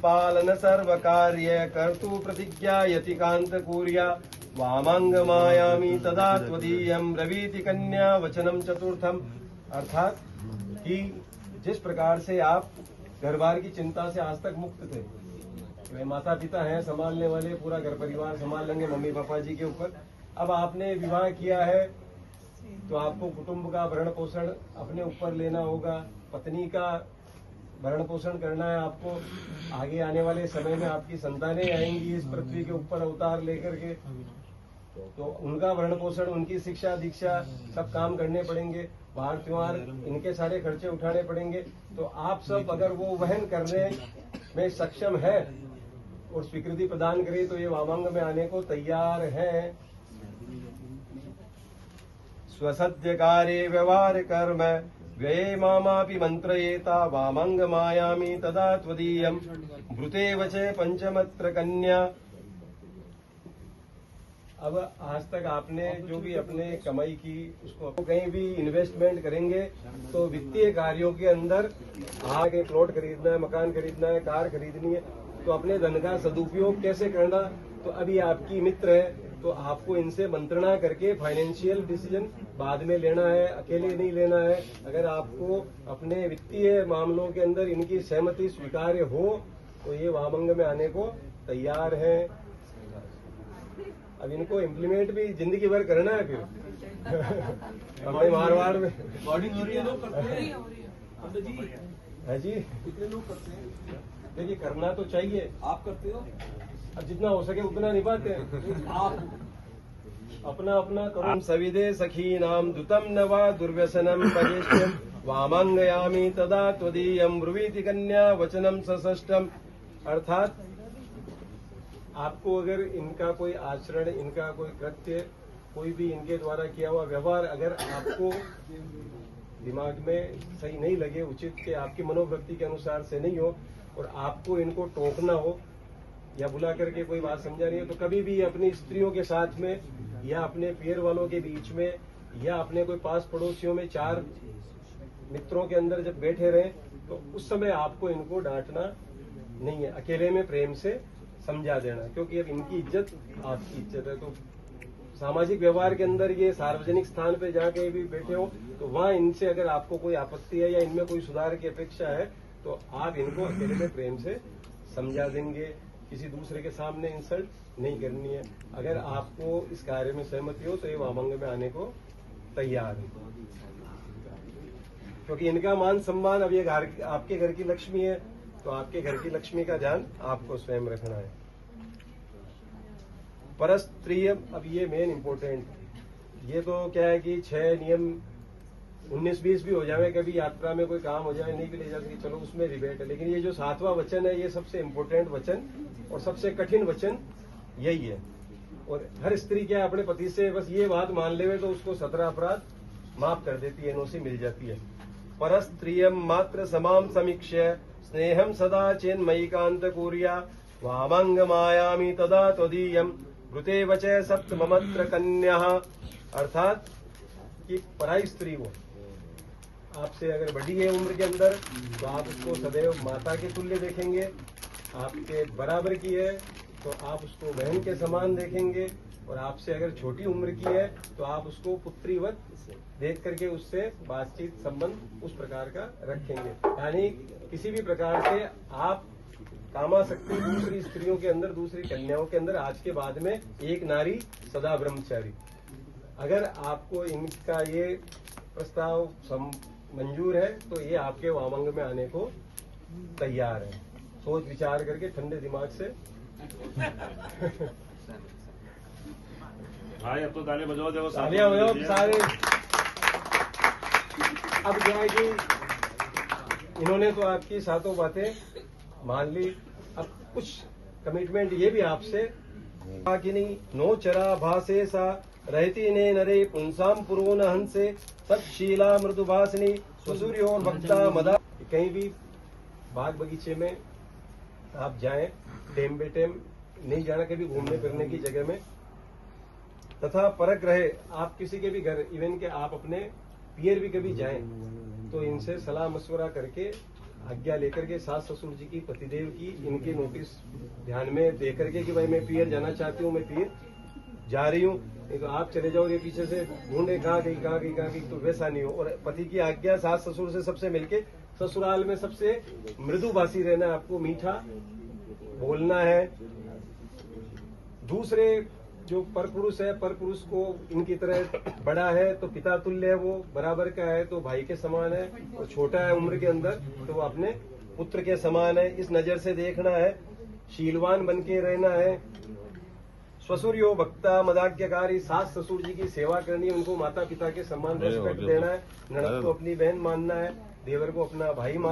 पालन सर्व कार्य कर्तु प्रतिज्ञा यति कांत कूर्या वामांग मायामी तदा त्वदीयम ब्रवीति कन्या वचनम चतुर्थम। अर्थात कि जिस प्रकार से आप घर बार की चिंता से आज तक मुक्त थे, वे माता पिता हैं संभालने वाले, पूरा घर परिवार संभाल लेंगे मम्मी पापा जी के ऊपर। अब आपने विवाह किया है तो आपको कुटुंब का भरण पोषण अपने ऊपर लेना होगा, पत्नी का भरण पोषण करना है आपको। आगे आने वाले समय में आपकी संतानें आएंगी इस पृथ्वी के ऊपर अवतार लेकर के, तो उनका भरण पोषण, उनकी शिक्षा दीक्षा सब काम करने पड़ेंगे। बाहर त्योहार इनके सारे खर्चे उठाने पड़ेंगे। तो आप सब अगर वो वहन करने में सक्षम है और स्वीकृति प्रदान करे तो ये वामांग में आने को तैयार है। स्वसत्य कार्य व्यवहार कर्म व्यये मामापि मंत्रयेता वामांग मायामी तदा त्वदीयम भृते वचे पंचमत्र कन्या। अब आज तक आपने जो भी अपने कमाई की उसको कहीं भी इन्वेस्टमेंट करेंगे तो वित्तीय कार्यों के अंदर आगे प्लॉट खरीदना है, मकान खरीदना है, कार खरीदनी है, तो अपने धन का सदुपयोग कैसे करना। तो अभी आपकी मित्र है तो आपको इनसे मंत्रणा करके फाइनेंशियल डिसीजन बाद में लेना है, अकेले नहीं लेना है। अगर आपको अपने वित्तीय मामलों के अंदर इनकी सहमति स्वीकार्य हो तो ये वामंग में आने को तैयार है। अब इनको इम्प्लीमेंट भी जिंदगी भर करना है फिर अपने मारवाड़ में बॉर्डिंग हो रही है, लोग करते हैं है जी। कितने लोग करते हैं? देखिए करना तो चाहिए, आप करते हो? अब जितना हो सके उतना निभाते हैं। आप अपना अपना करो। सविदे सखी नाम दुतम न वा दुर्व्यसनम परेष्यम वामांगयामी तदा त्वदीयम ब्रुवीति कन्या वचनम सषष्टम। अर्थात आपको अगर इनका कोई आचरण, इनका कोई कृत्य, कोई भी इनके द्वारा किया हुआ व्यवहार अगर आपको दिमाग में सही नहीं लगे, उचित के आपकी मनोवृत्ति के अनुसार से नहीं हो और आपको इनको टोकना हो या बुला करके कोई बात समझानी हो, तो कभी भी अपनी स्त्रियों के साथ में या अपने पीर वालों के बीच में या अपने कोई पास पड़ोसियों में, चार मित्रों के अंदर जब बैठे रहे तो उस समय आपको इनको डांटना नहीं है, अकेले में प्रेम से समझा देना, क्योंकि अब इनकी इज्जत आपकी इज्जत है। तो सामाजिक व्यवहार के अंदर ये सार्वजनिक स्थान पे जाके भी बैठे हो तो वहां इनसे अगर आपको कोई आपत्ति है या इनमें कोई सुधार की अपेक्षा है तो आप इनको अकेले में प्रेम से समझा देंगे। किसी दूसरे के सामने इंसल्ट नहीं करनी है। अगर आपको इस कार्य में सहमति हो तो ये वामंग में आने को तैयार है, क्योंकि इनका मान सम्मान, अब ये आपके घर की लक्ष्मी है तो आपके घर की लक्ष्मी का ध्यान आपको स्वयं रखना है। परस्त्रीय, अब ये मेन इंपोर्टेंट, ये तो क्या है कि 6 नियम 19-20 भी हो जाए, कभी यात्रा में कोई काम हो जाए नहीं भी ले जा सके, चलो उसमें रिबेट है, लेकिन ये जो 7वां वचन है ये सबसे इम्पोर्टेंट वचन और सबसे कठिन वचन यही है। और हर स्त्री क्या अपने पति से बस ये बात मान लेवे तो उसको 17 अपराध माफ कर देती है, एनओसी मिल जाती है। परस्त्रियम मात्र समाम समीक्ष्य स्नेहम सदा चेन्मयिकांत कुर्या वामंग मायामी तदा त्वदीयम भृते वचे सप्त ममत्र कन्या। अर्थात कि पराई स्त्री हो, आपसे अगर बड़ी है उम्र के अंदर तो आप उसको सदैव माता के तुल्य देखेंगे, आपके बराबर की है तो आप उसको बहन के समान देखेंगे, और आपसे अगर छोटी उम्र की है तो आप उसको पुत्रीवत देख करके उससे बातचीत संबंध उस प्रकार का रखेंगे। यानी किसी भी प्रकार से आप कामासक्ति दूसरी स्त्रियों के अंदर, दूसरी कन्याओं के अंदर आज के बाद में एक नारी सदा ब्रह्मचारी। अगर आपको इनका ये प्रस्ताव मंजूर है तो ये आपके वामंग में आने को तैयार है। सोच विचार करके ठंडे दिमाग से भाई अब तो ताली बजाओ, जब तालियां बजाओ सारे। अब क्या है कि इन्होंने तो आपकी सातों बातें मान ली, अब कुछ कमिटमेंट ये भी आपसे कि नहीं। नो चरा भासे सा रहती ने नरे पुंसाम पुरो न हंसे सत्शीला मृदुभाषिनी स्वसूर्य और भक्ता मदा। कहीं भी बाग बगीचे में आप जाएं, टेम बेटेम नहीं जाना कभी घूमने फिरने की जगह में, तथा परख रहे आप किसी के भी घर, इवन के आप अपने पियर भी कभी जाएं तो इनसे सलाह मशवरा करके आज्ञा लेकर के सास ससुर जी की, पतिदेव की, इनके नोटिस ध्यान में दे करके कि भाई मैं पीर जाना चाहती हूँ, मैं पीर जा रही हूँ, नहीं तो आप चले जाओ, ये पीछे से ढूंढे कहाँ गई, तो वैसा नहीं हो। और पति की आज्ञा सास ससुर से सबसे मिलके ससुराल में सबसे मृदुभाषी रहना है, आपको मीठा बोलना है। दूसरे जो परपुरुष है, परपुरुष को इनकी तरह बड़ा है तो पिता तुल्य है, वो बराबर का है तो भाई के समान है, और छोटा है उम्र के अंदर तो वो अपने पुत्र के समान है। इस नजर से देखना है, शीलवान बन के रहना है। स्वसुर्यो भक्ता मदाज्ञकारी, सास ससुर जी की सेवा करनी है, उनको माता पिता के समान रेस्पेक्ट देना है। ननद को अपनी बहन मानना है, देवर को अपना भाई